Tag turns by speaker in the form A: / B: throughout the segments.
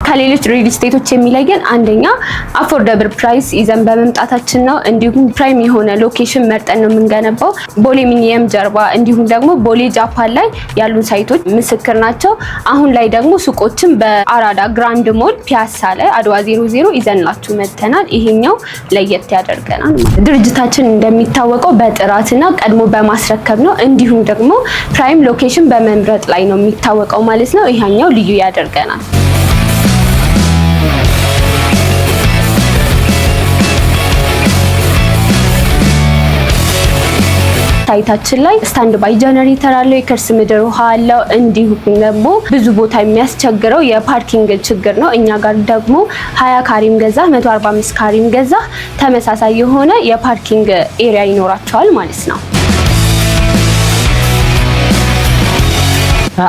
A: ከሌሎች ሪል ስቴቶች የሚለየን አንደኛ አፎርደብል ፕራይስ ይዘን በመምጣታችን ነው። እንዲሁም ፕራይም የሆነ ሎኬሽን መርጠን ነው የምንገነባው። ቦሌ ሚኒየም ጀርባ እንዲሁም ደግሞ ቦሌ ጃፓን ላይ ያሉ ሳይቶች ምስክር ናቸው። አሁን ላይ ደግሞ ሱቆችን በአራዳ ግራንድ ሞል ፒያሳ ላይ አድዋ 00 ይዘንላችሁ መጥተናል። ይሄኛው ለየት ያደርገናል። ድርጅታችን እንደሚታወቀው በጥራትና ቀድሞ በማስረከብ ነው። እንዲሁም ደግሞ ፕራይም ሎኬሽን በመምረጥ ላይ ነው የሚታወቀው ማለት ነው። ይሄኛው ልዩ ያደርገናል። ሳይታችን ላይ ስታንድ ባይ ጀነሬተር አለው፣ የከርስ ምድር ውሃ አለው። እንዲሁም ደግሞ ብዙ ቦታ የሚያስቸግረው የፓርኪንግ ችግር ነው። እኛ ጋር ደግሞ 20 ካሬም ገዛ 145 ካሬም ገዛ ተመሳሳይ የሆነ የፓርኪንግ ኤሪያ ይኖራቸዋል ማለት ነው።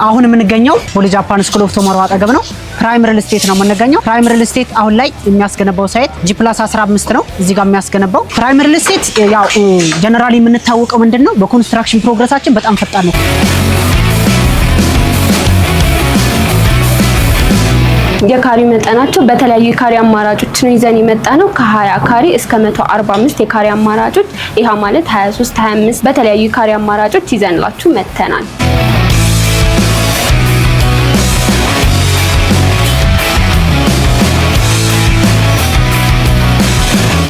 B: አሁን የምንገኘው ቦሌ ጃፓን ስኩል ኦፍ ቶሞሮ አጠገብ ነው። ፕራይም ሪል ስቴት ነው የምንገኘው። ፕራይም ሪል ስቴት አሁን ላይ የሚያስገነባው ሳይት G+15 ነው እዚህ ጋር የሚያስገነባው። ፕራይም ሪል ስቴት ያው ጀነራሊ የምንታወቀው ምንድነው በኮንስትራክሽን ፕሮግረሳችን በጣም ፈጣን ነው።
A: የካሬ መጠናቸው በተለያዩ የካሬ አማራጮች ነው ይዘን የመጣ ነው። ከ20 ካሬ እስከ 145 የካሬ አማራጮች፣ ይሄ ማለት 23 25 በተለያዩ የካሬ አማራጮች ይዘንላችሁ መጥተናል።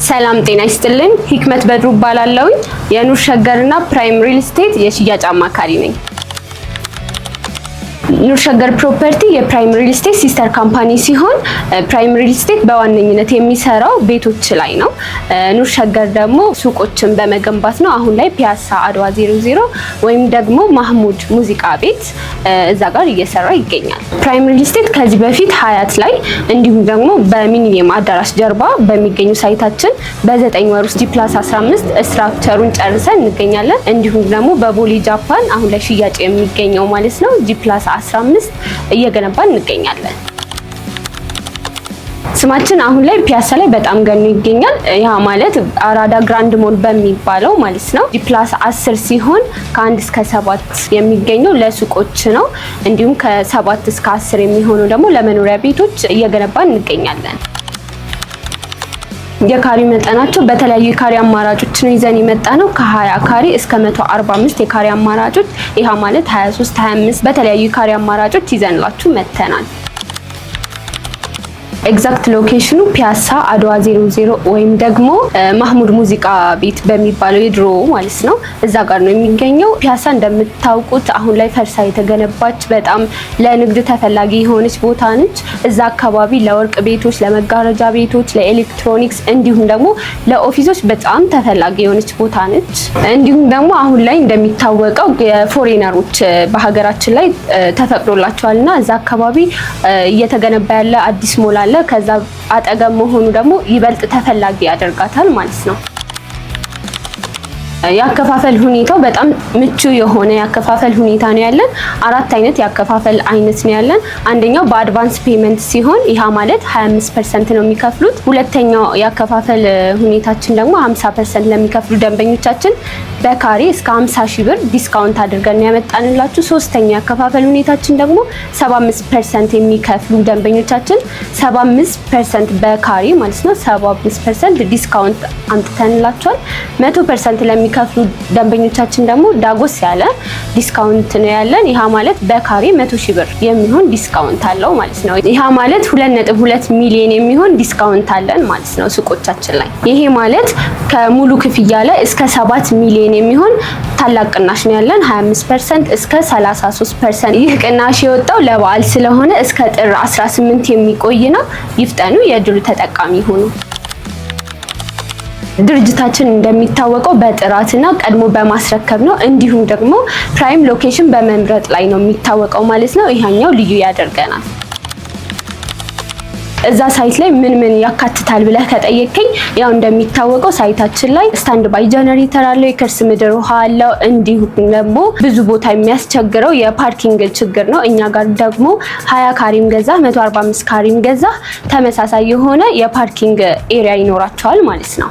A: ሰላም ጤና ይስጥልኝ። ሂክመት በድሩ እባላለሁ። የኑር ሸገርና ፕራይም ሪል ስቴት የሽያጭ አማካሪ ነኝ። ኑር ሸገር ፕሮፐርቲ የፕራይም ሪል ስቴት ሲስተር ካምፓኒ ሲሆን ፕራይም ሪል ስቴት በዋነኝነት የሚሰራው ቤቶች ላይ ነው። ኑር ሸገር ደግሞ ሱቆችን በመገንባት ነው። አሁን ላይ ፒያሳ አድዋ 00 ወይም ደግሞ ማህሙድ ሙዚቃ ቤት እዛ ጋር እየሰራ ይገኛል። ፕራይም ሪል ስቴት ከዚህ በፊት ሀያት ላይ እንዲሁም ደግሞ በሚኒየም አዳራሽ ጀርባ በሚገኙ ሳይታችን በ9 ወር ውስጥ G+15 ስትራክቸሩን ጨርሰን እንገኛለን። እንዲሁም ደግሞ በቦሌ ጃፓን አሁን ላይ ሽያጭ የሚገኘው ማለት ነው G+15 እየገነባን እንገኛለን። ስማችን አሁን ላይ ፒያሳ ላይ በጣም ገኖ ይገኛል። ያ ማለት አራዳ ግራንድ ሞል በሚባለው ማለት ነው። G+10 ሲሆን ከ1 እስከ 7 የሚገኘው ለሱቆች ነው። እንዲሁም ከ7 እስከ 10 የሚሆነው ደግሞ ለመኖሪያ ቤቶች እየገነባን እንገኛለን። የካሬ መጠናቸው በተለያዩ የካሬ አማራጮች ነው ይዘን የመጣ ነው። ከ20 ካሬ እስከ 145 የካሬ አማራጮች፣ ይሄ ማለት 23 25 በተለያዩ የካሬ አማራጮች ይዘንላችሁ መጥተናል። ኤግዛክት ሎኬሽኑ ፒያሳ አድዋ 00 ወይም ደግሞ ማህሙድ ሙዚቃ ቤት በሚባለው የድሮ ማለት ነው እዛ ጋር ነው የሚገኘው። ፒያሳ እንደምታውቁት አሁን ላይ ፈርሳ የተገነባች በጣም ለንግድ ተፈላጊ የሆነች ቦታ ነች። እዛ አካባቢ ለወርቅ ቤቶች፣ ለመጋረጃ ቤቶች፣ ለኤሌክትሮኒክስ እንዲሁም ደግሞ ለኦፊሶች በጣም ተፈላጊ የሆነች ቦታ ነች። እንዲሁም ደግሞ አሁን ላይ እንደሚታወቀው የፎሬነሮች በሀገራችን ላይ ተፈቅዶላቸዋልና እዛ አካባቢ እየተገነባ ያለ አዲስ ሞል አለ። ከዛ አጠገብ መሆኑ ደግሞ ይበልጥ ተፈላጊ ያደርጋታል ማለት ነው። ያከፋፈል ሁኔታው በጣም ምቹ የሆነ ያከፋፈል ሁኔታ ነው ያለን። 4 አይነት ያከፋፈል አይነት ነው ያለን። አንደኛው በአድቫንስ ፔመንት ሲሆን ይሄ ማለት 25% ነው የሚከፍሉት። ሁለተኛው ያከፋፈል ሁኔታችን ደግሞ 50% ለሚከፍሉ ደንበኞቻችን በካሬ እስከ 50,000 ብር ዲስካውንት አድርገን ያመጣንላችሁ። ሶስተኛው ያከፋፈል ሁኔታችን ደግሞ 75% የሚከፍሉ ደንበኞቻችን 75% በካሬ ማለት ነው 75% ዲስካውንት አምጥተንላቸዋል። 100% ለሚከፍሉ ደንበኞቻችን ደግሞ ዳጎስ ያለ ዲስካውንት ነው ያለን። ይሄ ማለት በካሬ 100,000 ብር የሚሆን ዲስካውንት አለው ማለት ነው። ይሄ ማለት 2.2 ሚሊዮን የሚሆን ዲስካውንት አለን ማለት ነው ሱቆቻችን ላይ። ይሄ ማለት ከሙሉ ክፍያ ላይ እስከ 7 ሚሊዮን የሚሆን ታላቅ ቅናሽ ነው ያለን 25% እስከ 33%። ይህ ቅናሽ የወጣው ለበዓል ስለሆነ እስከ ጥር 18 የሚቆይ ነው። ይፍጠኑ፣ የድሉ ተጠቃሚ ሆኑ። ድርጅታችን እንደሚታወቀው በጥራትና ቀድሞ በማስረከብ ነው። እንዲሁም ደግሞ ፕራይም ሎኬሽን በመምረጥ ላይ ነው የሚታወቀው ማለት ነው። ይሄኛው ልዩ ያደርገናል። እዛ ሳይት ላይ ምን ያካትታል ብለህ ከጠየቀኝ ያው እንደሚታወቀው ሳይታችን ላይ ስታንድ ባይ ጀነሬተር አለው፣ የከርስ ምድር ውሃ አለው። እንዲሁም ደግሞ ብዙ ቦታ የሚያስቸግረው የፓርኪንግ ችግር ነው። እኛ ጋር ደግሞ 20 ካሬም ገዛ 145 ካሬም ገዛ ተመሳሳይ የሆነ የፓርኪንግ ኤሪያ ይኖራቸዋል ማለት ነው።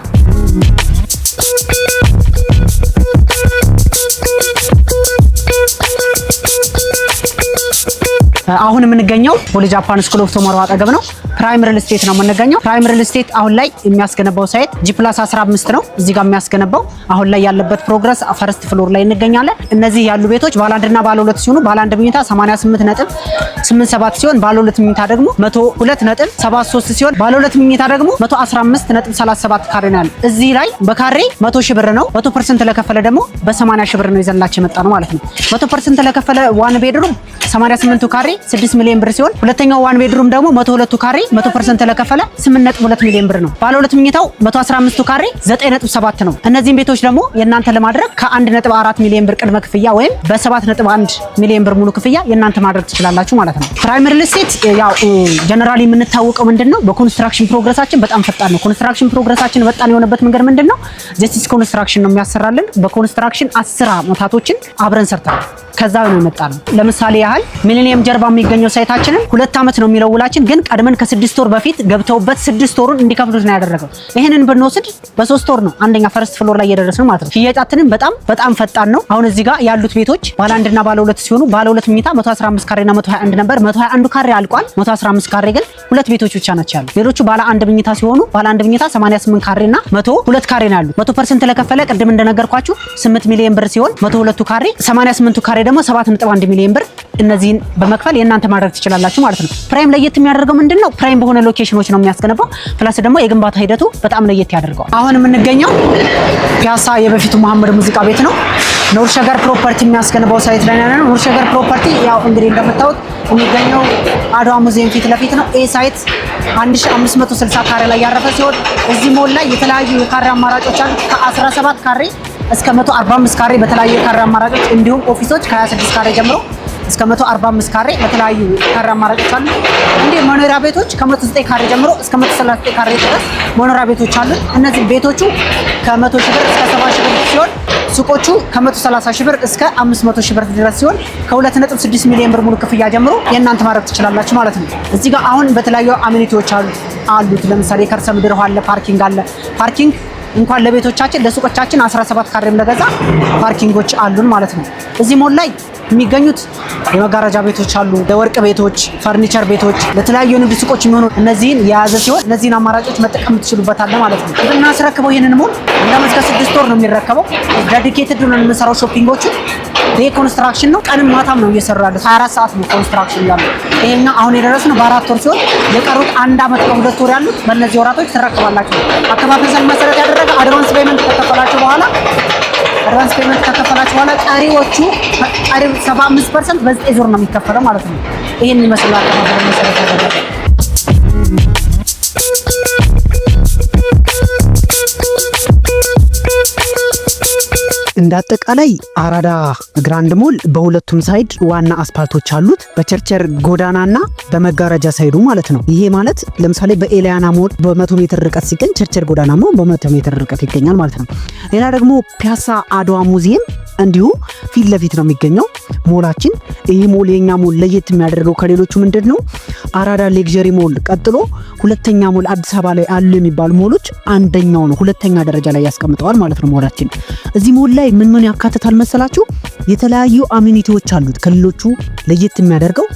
B: አሁን የምንገኘው ቦሌ ጃፓን ስኩል ኦፍ ቶሞሮ አጠገብ ነው። ፕራይም ሪል ስቴት ነው የምንገኘው። ፕራይም ሪል ስቴት አሁን ላይ የሚያስገነባው ሳይት G+15 ነው። እዚህ ጋር የሚያስገነባው አሁን ላይ ያለበት ፕሮግረስ ፈርስት ፍሎር ላይ እንገኛለን። እነዚህ ያሉ ቤቶች ባለ 1 እና ባለ 2 ሲሆኑ ባለ 1 መኝታ 88.87 ሲሆን ባለ 2 መኝታ ደግሞ 102.73 ሲሆን ባለ 2 መኝታ ደግሞ 115.37 ካሬ ነው ያለው። እዚህ ላይ በካሬ 100 ሺህ ብር ነው። 100% ለከፈለ ደግሞ በ80 ሺህ ብር ነው ይዘንላችሁ የመጣ ነው ማለት ነው። 100% ለከፈለ ዋን ቤድሩም 88 ካሬ 6 ሚሊዮን ብር ሲሆን ሁለተኛው ዋን ቤድሩም ደግሞ 102 ካሬ 100% ለከፈለ 8.2 ሚሊዮን ብር ነው። ባለ 2 መኝታው 115 ካሬ 9.7 ነው። እነዚህን ቤቶች ደግሞ የናንተ ለማድረግ ከ1.4 ሚሊዮን ብር ቅድመ ክፍያ ወይም በ7.1 ሚሊዮን ብር ሙሉ ክፍያ የናንተ ማድረግ ትችላላችሁ ማለት ነው። ፕራይም ሪል ስቴት ያው ጀነራሊ የምንታወቀው ምንድነው በኮንስትራክሽን ፕሮግረሳችን በጣም ፈጣን ነው። ኮንስትራክሽን ፕሮግረሳችን ፈጣን የሆነበት መንገድ ምንድነው? ጀስቲስ ኮንስትራክሽን ነው የሚያሰራልን። በኮንስትራክሽን 10 ዓመታቶችን አብረን ሰርተናል። ከዛ ነው የመጣነው። ለምሳሌ ያህል ሚሊኒየም ጀርባ የሚገኘው ሳይታችንን 2 ዓመት ነው የሚለው ውላችን፣ ግን ቀድመን ከ6 ወር በፊት ገብተውበት 6 ወሩን እንዲከፍሉት ነው ያደረገው። ይሄንን ብንወስድ በ3 ወር ነው አንደኛ ፈርስት ፍሎር ላይ እየደረስን ማለት ነው። ሽያጫችንን በጣም ፈጣን ነው። አሁን እዚህ ጋር ያሉት ቤቶች ባለ 1 እና ባለ 2 ሲሆኑ ባለ 2 መኝታ 115 ካሬ እና 121 ነበር። 121 ካሬ አልቋል። 115 ካሬ ግን 2 ቤቶች ብቻ ናቸው ያሉት። ሌሎቹ ባለ 1 መኝታ ሲሆኑ ባለ 1 መኝታ 88 ካሬ እና 102 ካሬ ነው ያሉት። 100% ለከፈለ ቅድም እንደነገርኳችሁ 8 ሚሊዮን ብር ሲሆን 102 ካሬ 88 ካሬ ደግሞ 7.1 ሚሊዮን ብር እነዚህን በመክፈል የእናንተ ማድረግ ትችላላችሁ ማለት ነው። ፕራይም ለየት የሚያደርገው ምንድነው? ፕራይም በሆነ ሎኬሽኖች ነው የሚያስገነባው። ፕላስ ደግሞ የግንባታ ሂደቱ በጣም ለየት ያደርገዋል። አሁን የምንገኘው ፒያሳ የበፊቱ መሐመድ ሙዚቃ ቤት ነው። ኑር ሸገር ፕሮፐርቲ የሚያስገነባው ሳይት ላይ ነው። ኑር ሸገር ፕሮፐርቲ ያው እንግዲህ እንደምታዩት የሚገኘው አድዋ ሙዚየም ፊት ለፊት ነው። ይህ ሳይት 1560 ካሬ ላይ ያረፈ ሲሆን እዚህ ሞል ላይ የተለያዩ የካሬ አማራጮች አሉ። ከ17 ካሬ እስከ 145 ካሬ በተለያዩ የካሬ አማራጮች እንዲሁም ኦፊሶች ከ26 ካሬ ጀምሮ እስከ 145 ካሬ በተለያዩ ካሬ አማራጮች አሉ። እንዲሁም መኖሪያ ቤቶች ከ109 ካሬ ጀምሮ እስከ 139 ካሬ ድረስ መኖሪያ ቤቶች አሉ። እነዚህ ቤቶቹ ከ100 ሺህ ብር እስከ 70 ሺህ ብር ሲሆን ሱቆቹ ከ130 ሺህ ብር እስከ 500 ሺህ ብር ድረስ ሲሆን ከ2.6 ሚሊዮን ብር ሙሉ ክፍያ ጀምሮ የእናንተ ማድረግ ትችላላችሁ ማለት ነው። እዚህ ጋር አሁን በተለያዩ አሚኒቲዎች አሉት። ለምሳሌ የከርሰ ምድር ውሃ አለ፣ ፓርኪንግ አለ። ፓርኪንግ እንኳን ለቤቶቻችን ለሱቆቻችን 17 ካሬም ለገዛ ፓርኪንጎች አሉን ማለት ነው። እዚህ ሞል ላይ የሚገኙት የመጋረጃ ቤቶች አሉ፣ የወርቅ ቤቶች፣ ፈርኒቸር ቤቶች፣ ለተለያዩ የንግድ ሱቆች የሚሆኑ እነዚህን የያዘ ሲሆን እነዚህን አማራጮች መጠቀም ትችሉበታል ማለት ነው። እናስረክበው ይሄንን ሞል እንደውም እስከ 6 ወር ነው የሚረከበው። ዴዲኬትድ ነው የምንሰራው ሾፒንጎቹ። ይሄ ኮንስትራክሽን ነው፣ ቀንም ማታም ነው እየሰሩ ያለው። 24 ሰዓት ነው ኮንስትራክሽን ያለው። ይሄኛ አሁን የደረስነው በ4 ወር ሲሆን የቀሩት 1 ዓመት ከ2 ወር ያሉት በእነዚህ ወራቶች ትረከባላችሁ። አከፋፈል ሰን መሰረት ያደረገ አድቫንስ ፔመንት ከከፈላችሁ በኋላ ቀሪዎቹ 75% በ9 ዙር ነው የሚከፈለው ማለት ነው። ይሄን ይመስላል አከፋፈል መሰረት ያደረገ። እንዳጠቃላይ አራዳ ግራንድ ሞል በሁለቱም ሳይድ ዋና አስፓልቶች አሉት፣ በቸርቸር ጎዳናና በመጋረጃ ሳይዱ ማለት ነው። ይሄ ማለት ለምሳሌ በኤሊያና ሞል በ100 ሜትር ርቀት ሲገኝ ቸርቸር ጎዳና ሞል በ100 ሜትር ርቀት ይገኛል ማለት ነው። ሌላ ደግሞ ፒያሳ አድዋ ሙዚየም እንዲሁ ፊት ለፊት ነው የሚገኘው ሞላችን። ይሄ ሞል የኛ ሞል ለየት የሚያደርገው ከሌሎቹ ምንድነው? አራዳ ሌክዠሪ ሞል ቀጥሎ ሁለተኛ ሞል አዲስ አበባ ላይ አሉ የሚባሉ ሞሎች አንደኛው ነው፣ ሁለተኛ ደረጃ ላይ ያስቀምጠዋል ማለት ነው ሞላችን። እዚህ ሞል ላይ ምን ያካትታል መሰላችሁ? የተለያዩ አሚኒቲዎች አሉት። ከሌሎቹ ለየት የሚያደርገው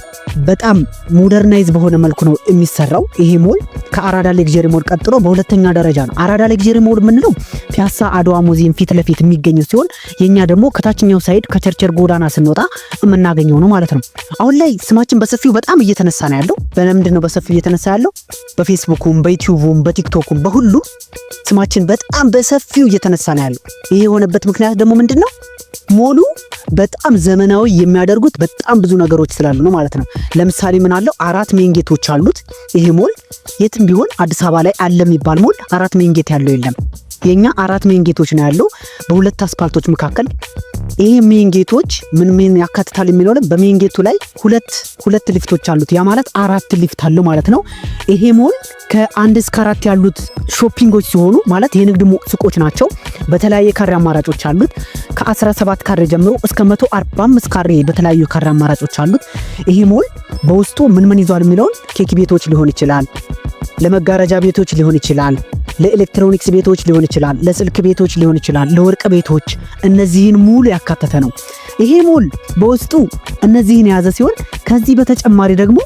B: በጣም ሞደርናይዝ በሆነ መልኩ ነው የሚሰራው። ይሄ ሞል ከአራዳ ሌክዠሪ ሞል ቀጥሎ በሁለተኛ ደረጃ ነው። አራዳ ሌክዠሪ ሞል የምንለው ፒያሳ አድዋ ሙዚየም ፊት ለፊት የሚገኝ ሲሆን የኛ ደግሞ ከታችኛው ሳይድ ከቸርቸር ጎዳና ስንወጣ የምናገኘው ነው ማለት ነው። አሁን ላይ ስማችን በሰፊው በጣም እየተነሳ ነው ያለው። በለምንድን ነው በሰፊው እየተነሳ ያለው? በፌስቡኩም፣ በዩቲዩብም፣ በቲክቶኩም በሁሉም ስማችን በጣም በሰፊው እየተነሳ ነው ያለው። ይሄ የሆነበት ምክንያት ደግሞ ምንድነው? ሞሉ በጣም ዘመናዊ የሚያደርጉት በጣም ብዙ ነገሮች ስላሉ ነው ማለት ነው። ለምሳሌ ምን አለው? 4 ሜን ጌቶች አሉት። ይሄ ሞል የትም ቢሆን አዲስ አበባ ላይ አለ የሚባል ሞል 4 ሜን ጌት ያለው የለም። የኛ 4 ሜን ጌቶች ነው ያለው በሁለት አስፓልቶች መካከል። ይሄ ሜን ጌቶች ምን ያካትታል የሚለው በሜን ጌቱ ላይ ሁለት ሊፍቶች አሉት። ያ ማለት 4 ሊፍት አለው ማለት ነው። ይሄ ሞል ከ1 እስከ 4 ያሉት ሾፒንጎች ሲሆኑ ማለት የንግድ ሱቆች ናቸው። በተለያየ ካሬ አማራጮች አሉት። ከ17 ካሬ ጀምሮ እስከ 145 ካሬ በተለያዩ ካሬ አማራጮች አሉት። ይሄ ሞል በውስጡ ምን ይዟል የሚለውን ኬክ ቤቶች ሊሆን ይችላል፣ ለመጋረጃ ቤቶች ሊሆን ይችላል፣ ለኤሌክትሮኒክስ ቤቶች ሊሆን ይችላል፣ ለስልክ ቤቶች ሊሆን ይችላል፣ ለወርቅ ቤቶች እነዚህን ሙሉ ያካተተ ነው። ይሄ ሞል በውስጡ እነዚህን የያዘ ሲሆን ከዚህ በተጨማሪ ደግሞ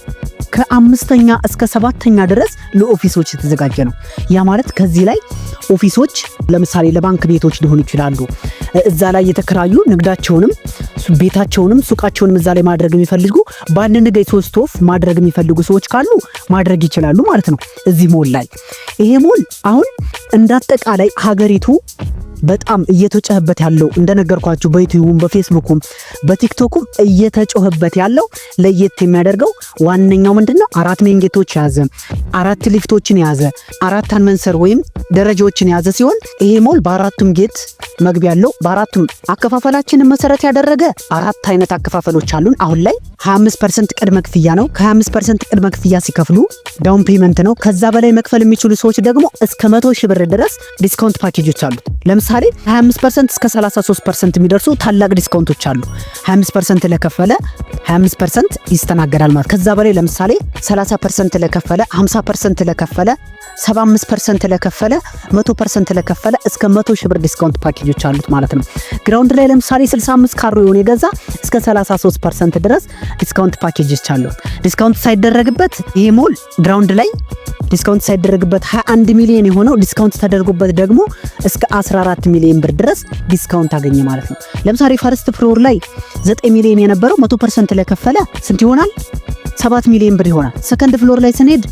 B: ከ5ኛ እስከ 7ኛ ድረስ ለኦፊሶች የተዘጋጀ ነው። ያ ማለት ከዚህ ላይ ኦፊሶች ለምሳሌ ለባንክ ቤቶች ሊሆኑ ይችላሉ። እዛ ላይ የተከራዩ ንግዳቸውንም ቤታቸውንም ሱቃቸውንም እዛ ላይ ማድረግ የሚፈልጉ በአንድ ንገይ 3 ወፍ ማድረግ የሚፈልጉ ሰዎች ካሉ ማድረግ ይችላሉ ማለት ነው። እዚህ ሞል ላይ ይሄ ሞል አሁን እንዳጠቃላይ ሀገሪቱ በጣም እየተጮህበት ያለው እንደነገርኳችሁ በዩቲዩብም በፌስቡክም በቲክቶክም እየተጮህበት ያለው ለየት የሚያደርገው ዋነኛው ምንድነው? 4 ሜንጌቶች ያዘ፣ 4 ሊፍቶችን ያዘ፣ 4 አንመንሰር ወይም ደረጃዎችን ያዘ ሲሆን ይሄ ሞል በአራቱም ጌት መግቢያ ያለው በአራቱም አከፋፈላችንን መሰረት ያደረገ 4 አይነት አከፋፈሎች አሉን። አሁን ላይ 25% ቅድመ ክፍያ ነው። ከ25% ቅድመ ክፍያ ሲከፍሉ ዳውን ፔመንት ነው። ከዛ በላይ መክፈል የሚችሉ ሰዎች ደግሞ እስከ 100,000 ብር ድረስ ዲስካውንት ፓኬጆች አሉት። ለምሳሌ 25% እስከ 33% የሚደርሱ ታላቅ ዲስካውንቶች አሉ። 25% ለከፈለ 25% ይስተናገዳል ማለት። ከዛ በላይ ለምሳሌ 30% ለከፈለ፣ 50% ለከፈለ፣ 75% ለከፈለ፣ 100% ለከፈለ እስከ 100,000 ብር ዲስካውንት ፓኬጆች አሉት ማለት ነው። ግራውንድ ላይ ለምሳሌ 65 ካሬ የሆነ የገዛ እስከ 33% ድረስ ዲስካውንት ፓኬጆች አሉት። ዲስካውንት ሳይደረግበት ይሄ ሞል ግራውንድ ላይ ዲስካውንት ሳይደረግበት 21 ሚሊዮን የሆነው ዲስካውንት ተደርጎበት ደግሞ እስከ 14 ሚሊዮን ብር ድረስ ዲስካውንት አገኘ ማለት ነው። ለምሳሌ ፈርስት ፍሎር ላይ 9 ሚሊዮን የነበረው 100% ለከፈለ ስንት ይሆናል? 7 ሚሊዮን ብር ይሆናል። ሰከንድ ፍሎር ላይ ስንሄድ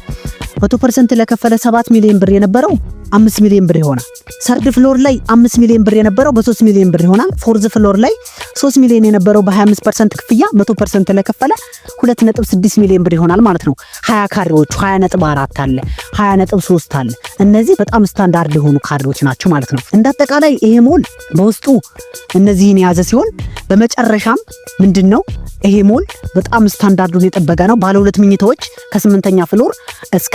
B: 100% ለከፈለ 7 ሚሊዮን ብር የነበረው 5 ሚሊዮን ብር ይሆናል። ሰርድ ፍሎር ላይ 5 ሚሊዮን ብር የነበረው በ3 ሚሊዮን ብር ይሆናል። ፎርዝ ፍሎር ላይ 3 ሚሊዮን የነበረው በ25% ክፍያ 100% ለከፈለ 2.6 ሚሊዮን ብር ይሆናል ማለት ነው። 20 ካሬዎቹ 20.4 አለ፣ 20.3 አለ። እነዚህ በጣም ስታንዳርድ የሆኑ ካሬዎች ናቸው ማለት ነው። እንዳጠቃላይ ይሄ ሞል በውስጡ እነዚህን የያዘ ሲሆን በመጨረሻም ምንድነው ይሄ ሞል በጣም ስታንዳርዱን የጠበቀ ነው። ባለ 2 መኝታዎች ከ8ኛ ፍሎር እስከ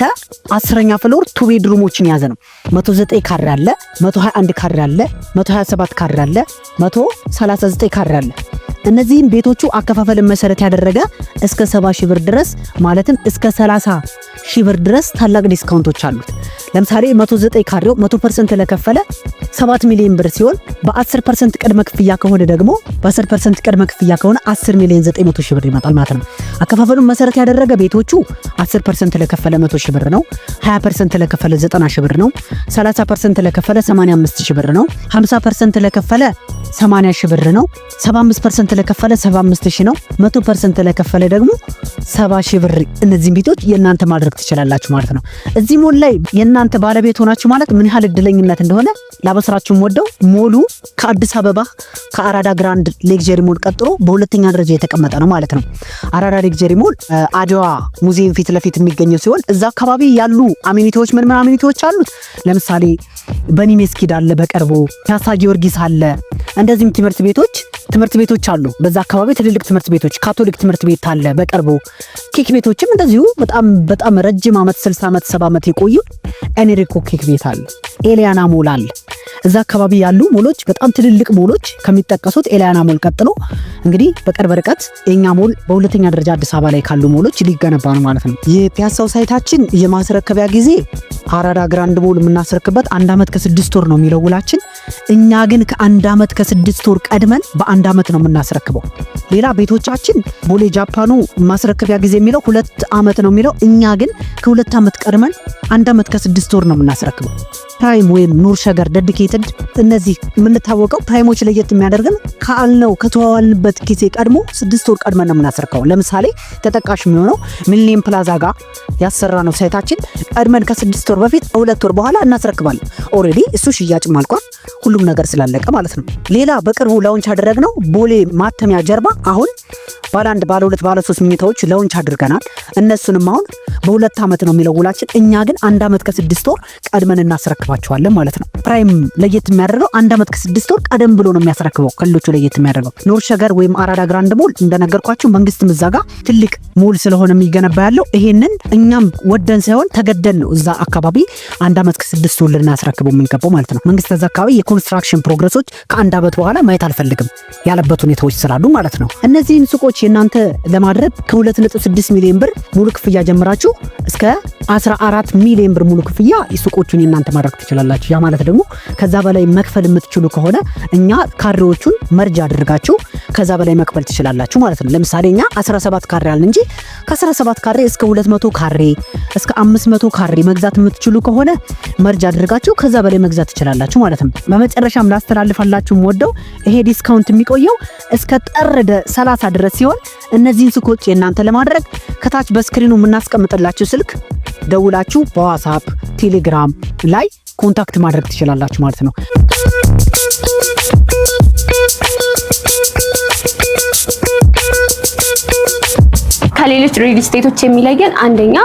B: 10ኛ ፍሎር 2 ቤድሩሞችን የያዘ ነው። 109 ካሬ አለ፣ 121 ካሬ አለ፣ 127 ካሬ አለ፣ 139 ካሬ አለ። እነዚህም ቤቶቹ አከፋፈልን መሰረት ያደረገ እስከ 70,000 ብር ድረስ ማለትም እስከ 30,000 ብር ድረስ ታላቅ ዲስካውንቶች አሉት። ለምሳሌ 109 ካሬው 100% ለከፈለ 7 ሚሊዮን ብር ሲሆን በ10% ቅድመ ክፍያ ከሆነ ደግሞ በ10% ቅድመ ክፍያ ከሆነ 10 ሚሊዮን 900,000 ብር ይመጣል ማለት ነው። አከፋፈሉን መሰረት ያደረገ ቤቶቹ 10% ለከፈለ 100,000 ብር ነው፣ 20% ለከፈለ 90,000 ብር ነው፣ 30% ለከፈለ 85,000 ብር ነው፣ 50% ለከፈለ 80,000 ብር ነው፣ 75% ለከፈለ 75,000 ነው፣ 100% ለከፈለ ደግሞ 70,000 ብር። እነዚህን ቤቶች የእናንተ ማድረግ ትችላላችሁ ማለት ነው። እዚህ ሞል ላይ የእናንተ ባለቤት ሆናችሁ ማለት ምን ያህል እድለኝነት እንደሆነ ላበስራችሁም ወደው ሞሉ ከአዲስ አበባ ከአራዳ ግራንድ ሌክዠሪ ሞል ቀጥሎ በሁለተኛ ደረጃ የተቀመጠ ነው ማለት ነው። አራዳ ሌክዠሪ ሞል አድዋ ሙዚየም ፊት ለፊት የሚገኘው ሲሆን እዛ አካባቢ ያሉ አሚኒቲዎች ምን አሚኒቲዎች አሉት? ለምሳሌ በኒ መስጊድ አለ፣ በቅርቡ ፒያሳ ጊዮርጊስ አለ። እንደዚህም ትምህርት ቤቶች አሉ። በዛ አካባቢ ትልልቅ ትምህርት ቤቶች፣ ካቶሊክ ትምህርት ቤት አለ በቅርቡ። ኬክ ቤቶችም እንደዚሁ በጣም ረጅም ዓመት 60 ዓመት 70 ዓመት የቆዩ ኤኔሪኮ ኬክ ቤት አለ። ኤሊያና ሞል አለ። እዛ አካባቢ ያሉ ሞሎች በጣም ትልልቅ ሞሎች ከሚጠቀሱት ኤሊያና ሞል ቀጥሎ እንግዲህ በቅርብ ርቀት የኛ ሞል በሁለተኛ ደረጃ አዲስ አበባ ላይ ካሉ ሞሎች ሊገነባ ነው ማለት ነው። የፒያሳው ሳይታችን የማስረከቢያ ጊዜ አራዳ ግራንድ ሞል የምናስረክበት 1 ዓመት ከ6 ወር ነው የሚለው ውላችን። እኛ ግን ከ1 ዓመት ከ6 ወር ቀድመን በ1 ዓመት ነው የምናስረክበው። ሌላ ቤቶቻችን ቦሌ ጃፓኑ ማስረከቢያ ጊዜ የሚለው 2 ዓመት ነው የሚለው። እኛ ግን ከ2 ዓመት ቀድመን 1 ዓመት ከ6 ወር ነው የምናስረክበው። ፕራይም ወይም ኑር ሸገር ዴዲኬትድ እነዚህ የምንታወቀው ፕራይሞች ለየት የሚያደርገን ካልነው ከተዋዋልንበት ጊዜ ቀድሞ 6 ወር ቀድመን ነው የምናስረክበው። ለምሳሌ ተጠቃሽ የሚሆነው ሚሊኒየም ፕላዛ ጋር ያሰራ ነው ሳይታችን ቀድመን ከ6 ወር በፊት 2 ወር በኋላ እናስረክባለን። ኦሬዲ እሱ ሽያጭ ማልቋል ሁሉም ነገር ስላለቀ ማለት ነው። ሌላ በቅርቡ ላውንች አደረግነው ቦሌ ማተሚያ ጀርባ አሁን ባለ 1 ባለ 2 ባለ 3 መኝታዎች ላውንች አድርገናል። እነሱንም አሁን በ2 ዓመት ነው የሚለው ውላችን። እኛ ግን 1 ዓመት ከ6 ወር ቀድመን እናስረክባቸዋለን ማለት ነው። ፕራይም ለየት የሚያደርገው 1 ዓመት ከ6 ወር ቀደም ብሎ ነው የሚያስረክበው። ከሌሎቹ ለየት የሚያደርገው ኑር ሸገር ወይም አራዳ ግራንድ ሞል እንደነገርኳችሁ መንግስት ምዛጋ ትልቅ ሞል ስለሆነ የሚገነባ ያለው ይሄንን እኛም ወደን ሳይሆን ተገደን ነው እዛ አካባቢ 1 ዓመት ከ6 ወር ልናስረክበው የምንገባው ማለት ነው። መንግስት እዛ አካባቢ የኮንስትራክሽን ፕሮግረሶች ከአንድ ዓመት በኋላ ማየት አልፈልግም ያለበት ሁኔታዎች ስላሉ ማለት ነው። እነዚህን ሱቆች የናንተ ለማድረግ ከ2.6 ሚሊዮን ብር ሙሉ ክፍያ ጀምራችሁ እስከ 14 ሚሊዮን ብር ሙሉ ክፍያ ሱቆቹን የናንተ ማድረግ ትችላላችሁ። ያ ማለት ደግሞ ከዛ በላይ መክፈል የምትችሉ ከሆነ እኛ ካሬዎቹን መርጃ አድርጋችሁ ከዛ በላይ መክፈል ትችላላችሁ ማለት ነው። ለምሳሌ እኛ 17 ካሬ አለን እንጂ ከ17 ካሬ እስከ 200 ካሬ እስከ 500 ካሬ መግዛት የምትችሉ ከሆነ መርጃ አድርጋችሁ ከዛ በላይ መግዛት ትችላላችሁ ማለት ነው። በመጨረሻም ላስተላልፋላችሁ ወደው ይሄ ዲስካውንት የሚቆየው እስከ ጥር 30 ድረስ ሲሆን እነዚህን ሱቆች የናንተ ለማድረግ ከታች በስክሪኑ የምናስቀምጥላችሁ ስልክ ደውላችሁ በዋትስአፕ ቴሌግራም ላይ ኮንታክት ማድረግ ትችላላችሁ ማለት ነው።
A: ከሌሎች ሪል ስቴቶች የሚለየን አንደኛ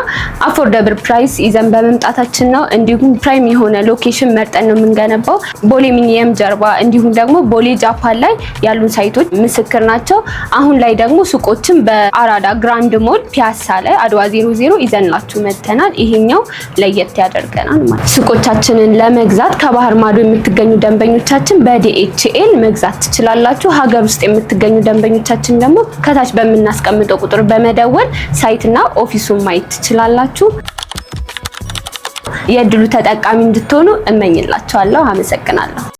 A: አፎርደብል ፕራይስ ይዘን በመምጣታችን ነው። እንዲሁም ፕራይም የሆነ ሎኬሽን መርጠን ነው የምንገነባው። ቦሌ ሚኒየም ጀርባ እንዲሁም ደግሞ ቦሌ ጃፓን ላይ ያሉን ሳይቶች ምስክር ናቸው። አሁን ላይ ደግሞ ሱቆችን በአራዳ ግራንድ ሞል ፒያሳ ላይ አድዋ 00 ይዘንላችሁ መጥተናል። ይሄኛው ለየት ያደርገናል ማለት። ሱቆቻችንን ለመግዛት ከባህር ማዶ የምትገኙ ደንበኞቻችን በዲኤችኤል መግዛት ትችላላችሁ። ሀገር ውስጥ የምትገኙ ደንበኞቻችን ደግሞ ከታች በምናስቀምጠው ቁጥር በመደወል ሳይትና ኦፊሱን ማየት ትችላላችሁ። የእድሉ ተጠቃሚ እንድትሆኑ እመኝላችኋለሁ። አመሰግናለሁ።